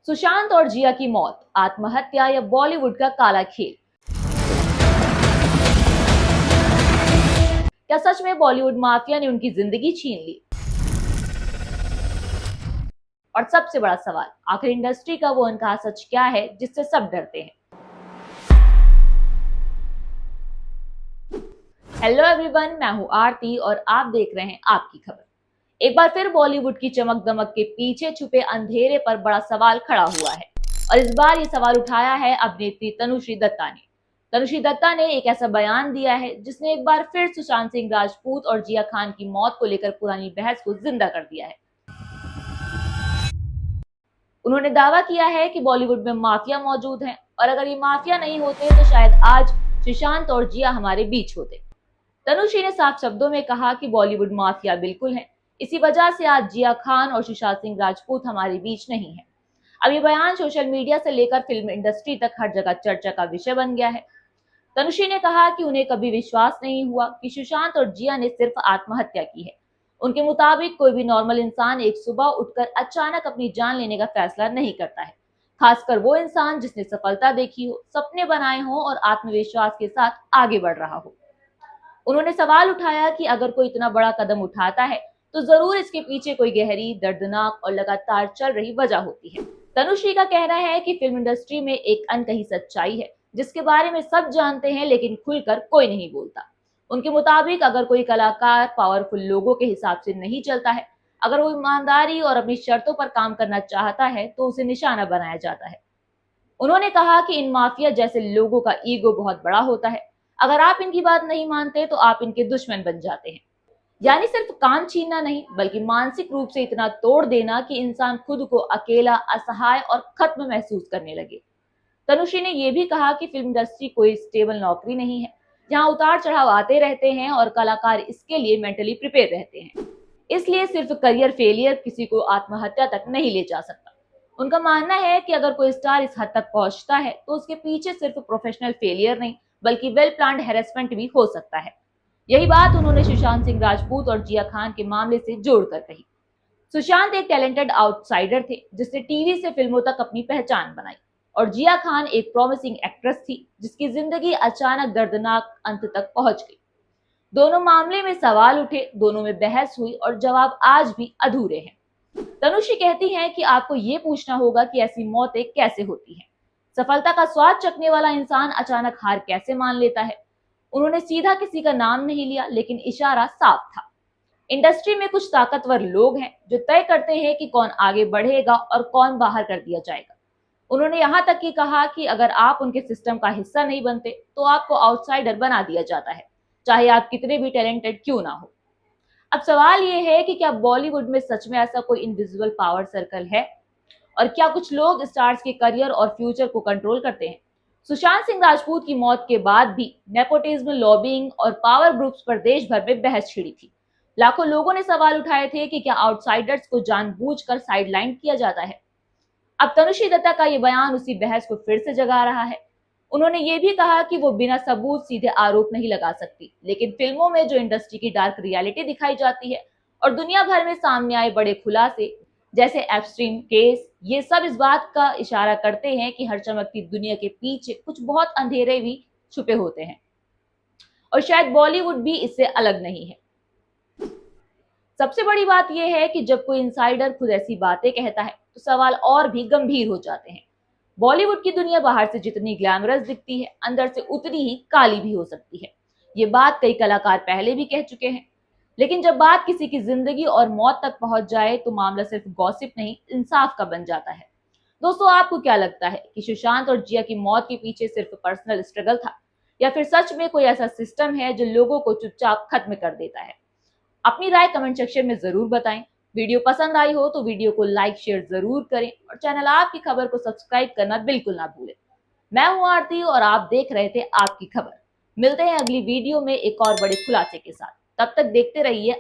सुशांत और जिया की मौत, आत्महत्या या बॉलीवुड का काला खेल। क्या सच में बॉलीवुड माफिया ने उनकी जिंदगी छीन ली? और सबसे बड़ा सवाल, आखिर इंडस्ट्री का वो अनकहा सच क्या है जिससे सब डरते हैं? हेलो एवरीवन, मैं हूं आरती और आप देख रहे हैं आपकी खबर। एक बार फिर बॉलीवुड की चमक दमक के पीछे छुपे अंधेरे पर बड़ा सवाल खड़ा हुआ है और इस बार ये सवाल उठाया है अभिनेत्री तनुश्री दत्ता ने। तनुश्री दत्ता ने एक ऐसा बयान दिया है जिसने एक बार फिर सुशांत सिंह राजपूत और जिया खान की मौत को लेकर पुरानी बहस को जिंदा कर दिया है। उन्होंने दावा किया है कि बॉलीवुड में माफिया मौजूद है और अगर ये माफिया नहीं होते तो शायद आज सुशांत और जिया हमारे बीच होते। तनुश्री ने साफ शब्दों में कहा कि बॉलीवुड माफिया बिल्कुल है, इसी वजह से आज जिया खान और सुशांत सिंह राजपूत हमारे बीच नहीं है। अब ये बयान सोशल मीडिया से लेकर फिल्म इंडस्ट्री तक हर जगह चर्चा का विषय बन गया है। तनुश्री ने कहा कि उन्हें कभी विश्वास नहीं हुआ कि सुशांत और जिया ने सिर्फ आत्महत्या की है। उनके मुताबिक कोई भी नॉर्मल इंसान एक सुबह उठकर अचानक अपनी जान लेने का फैसला नहीं करता है, खासकर वो इंसान जिसने सफलता देखी हो, सपने बनाए हों और आत्मविश्वास के साथ आगे बढ़ रहा हो। उन्होंने सवाल उठाया कि अगर कोई इतना बड़ा कदम उठाता है तो जरूर इसके पीछे कोई गहरी, दर्दनाक और लगातार चल रही वजह होती है। तनुश्री का कहना है कि फिल्म इंडस्ट्री में एक अनकही सच्चाई है जिसके बारे में सब जानते हैं लेकिन खुलकर कोई नहीं बोलता। उनके मुताबिक अगर कोई कलाकार पावरफुल लोगों के हिसाब से नहीं चलता है, अगर वो ईमानदारी और अपनी शर्तों पर काम करना चाहता है तो उसे निशाना बनाया जाता है। उन्होंने कहा कि इन माफिया जैसे लोगों का ईगो बहुत बड़ा होता है, अगर आप इनकी बात नहीं मानते तो आप इनके दुश्मन बन जाते हैं। यानी सिर्फ काम छीनना नहीं बल्कि मानसिक रूप से इतना तोड़ देना कि इंसान खुद को अकेला, असहाय और खत्म महसूस करने लगे। तनुश्री ने यह भी कहा कि फिल्म इंडस्ट्री कोई स्टेबल नौकरी नहीं है, जहां उतार चढ़ाव आते रहते हैं और कलाकार इसके लिए मेंटली प्रिपेयर रहते हैं। इसलिए सिर्फ करियर फेलियर किसी को आत्महत्या तक नहीं ले जा सकता। उनका मानना है कि अगर कोई स्टार इस हद तक पहुंचता है तो उसके पीछे सिर्फ प्रोफेशनल फेलियर नहीं बल्कि वेल प्लान्ड हैरेसमेंट भी हो सकता है। यही बात उन्होंने सुशांत सिंह राजपूत और जिया खान के मामले से जोड़कर कही। सुशांत एक टैलेंटेड आउटसाइडर थे जिसने टीवी से फिल्मों तक अपनी पहचान बनाई और जिया खान एक प्रॉमिसिंग एक्ट्रेस थी जिसकी जिंदगी अचानक दर्दनाक अंत तक पहुंच गई। दोनों मामले में सवाल उठे, दोनों में बहस हुई और जवाब आज भी अधूरे हैं। तनुश्री कहती हैं कि आपको ये पूछना होगा कि ऐसी मौतें कैसे होती हैं। सफलता का स्वाद चखने वाला इंसान अचानक हार कैसे मान लेता है। उन्होंने सीधा किसी का नाम नहीं लिया लेकिन इशारा साफ था। इंडस्ट्री में कुछ ताकतवर लोग हैं जो तय करते हैं कि कौन आगे बढ़ेगा और कौन बाहर कर दिया जाएगा। उन्होंने यहाँ तक कि कहा कि अगर आप उनके सिस्टम का हिस्सा नहीं बनते तो आपको आउटसाइडर बना दिया जाता है, चाहे आप कितने भी टैलेंटेड क्यों ना हो। अब सवाल ये है कि क्या बॉलीवुड में सच में ऐसा कोई इनविजिबल पावर सर्कल है और क्या कुछ लोग स्टार्स के करियर और फ्यूचर को कंट्रोल करते हैं? सुशांत सिंह राजपूत की मौत के बाद भी नेपोटिज्म, लॉबिंग और पावर ग्रुप्स पर देश भर में बहस छिड़ी थी। लाखों लोगों ने सवाल उठाए थे कि क्या आउटसाइडर्स को जानबूझकर साइडलाइन किया जाता है। अब तनुश्री दत्ता का ये बयान उसी बहस को फिर से जगा रहा है। उन्होंने ये भी कहा कि वो बिना सबूत सीधे आरोप नहीं लगा सकती, लेकिन फिल्मों में जो इंडस्ट्री की डार्क रियलिटी दिखाई जाती है और दुनिया भर में सामने आए बड़े खुलासे जैसे एप्स्टीन केस, ये सब इस बात का इशारा करते हैं कि हर चमकती दुनिया के पीछे कुछ बहुत अंधेरे भी छुपे होते हैं और शायद बॉलीवुड भी इससे अलग नहीं है। सबसे बड़ी बात यह है कि जब कोई इंसाइडर खुद ऐसी बातें कहता है तो सवाल और भी गंभीर हो जाते हैं। बॉलीवुड की दुनिया बाहर से जितनी ग्लैमरस दिखती है, अंदर से उतनी ही काली भी हो सकती है। ये बात कई कलाकार पहले भी कह चुके हैं। लेकिन जब बात किसी की जिंदगी और मौत तक पहुंच जाए तो मामला सिर्फ गॉसिप नहीं, इंसाफ का बन जाता है। दोस्तों, आपको क्या लगता है कि सुशांत और जिया की मौत के पीछे सिर्फ पर्सनल स्ट्रगल था या फिर सच में कोई ऐसा सिस्टम है जो लोगों को चुपचाप खत्म कर देता है? अपनी राय कमेंट सेक्शन में जरूर बताएं। वीडियो पसंद आई हो तो वीडियो को लाइक शेयर जरूर करें और चैनल आपकी खबर को सब्सक्राइब करना बिल्कुल ना भूलें। मैं हूं आरती और आप देख रहे थे आपकी खबर। मिलते हैं अगली वीडियो में एक और बड़े खुलासे के साथ। तब तक देखते रहिए